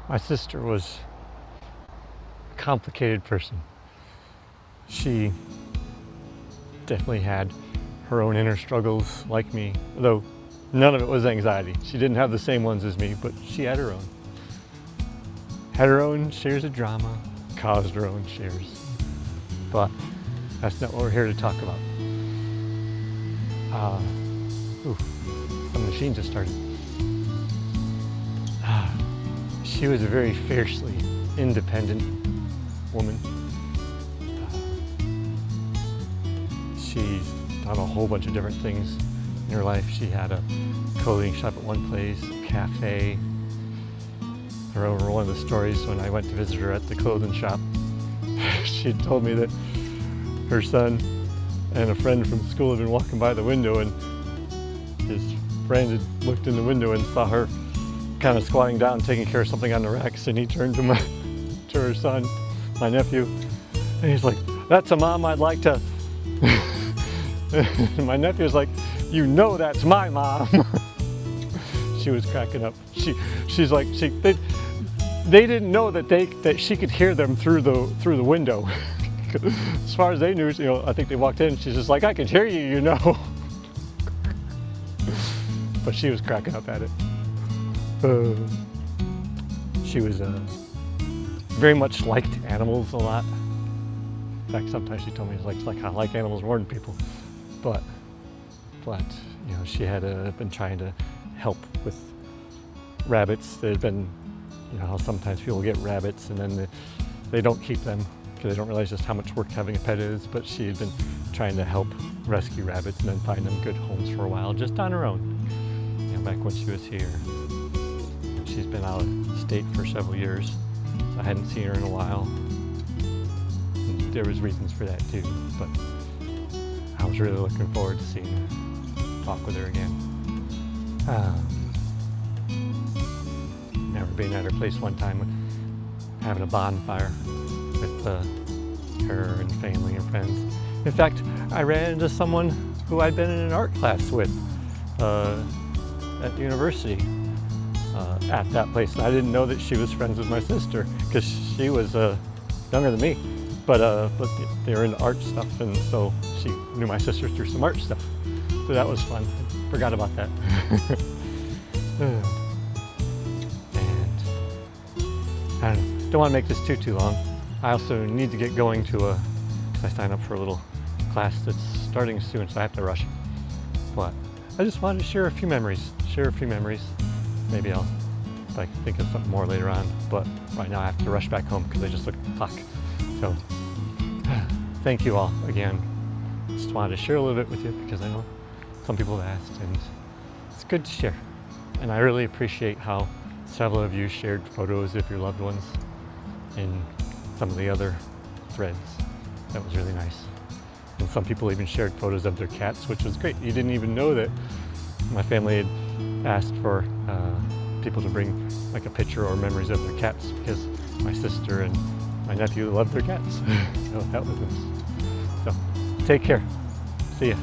My sister was a complicated person. She definitely had her own inner struggles like me, though none of it was anxiety. She didn't have the same ones as me, but she had her own. Had her own shares of drama, caused her own shares. But that's not what we're here to talk about. Some machine just started. She was a very fiercely independent woman. She's done a whole bunch of different things in her life. She had a clothing shop at one place, a cafe. I remember one of the stories when I went to visit her at the clothing shop. She had told me that her son and a friend from school had been walking by the window, and his friend had looked in the window and saw her kind of squatting down, taking care of something on the racks, and he turned to her son, my nephew, and he's like, "That's a mom I'd like to..." My nephew's like, "You know that's my mom." She was cracking up. She's like, they didn't know that she could hear them through the window. As far as they knew, I think they walked in. She's just like, "I can hear you, But she was cracking up at it. She was very much liked animals a lot. In fact, sometimes she told me it's like I like animals more than people. But she had been trying to help with rabbits. There had been, how sometimes people get rabbits and then they don't keep them because they don't realize just how much work having a pet is. But she had been trying to help rescue rabbits and then find them good homes for a while, just on her own. Back when she was here. She's been out of state for several years. I hadn't seen her in a while. And there was reasons for that too, but I was really looking forward to seeing her, talk with her again. Remember being at her place one time, having a bonfire with her and family and friends. In fact, I ran into someone who I'd been in an art class with at the university at that place. And I didn't know that she was friends with my sister because she was younger than me, but they were into art stuff, and so she knew my sister through some art stuff. So that was fun. I forgot about that. And I don't want to make this too long. I also need to get going because I signed up for a little class that's starting soon, so I have to rush. But I just wanted to share a few memories. Maybe I'll think of something more later on, but right now I have to rush back home because I just looked at the clock. So thank you all again. Just wanted to share a little bit with you because I know some people have asked, and it's good to share. And I really appreciate how several of you shared photos of your loved ones in some of the other threads. That was really nice. And some people even shared photos of their cats, which was great. You didn't even know that my family had asked for people to bring like a picture or memories of their cats because my sister and my nephew loved their cats. So that was nice. So take care. See ya.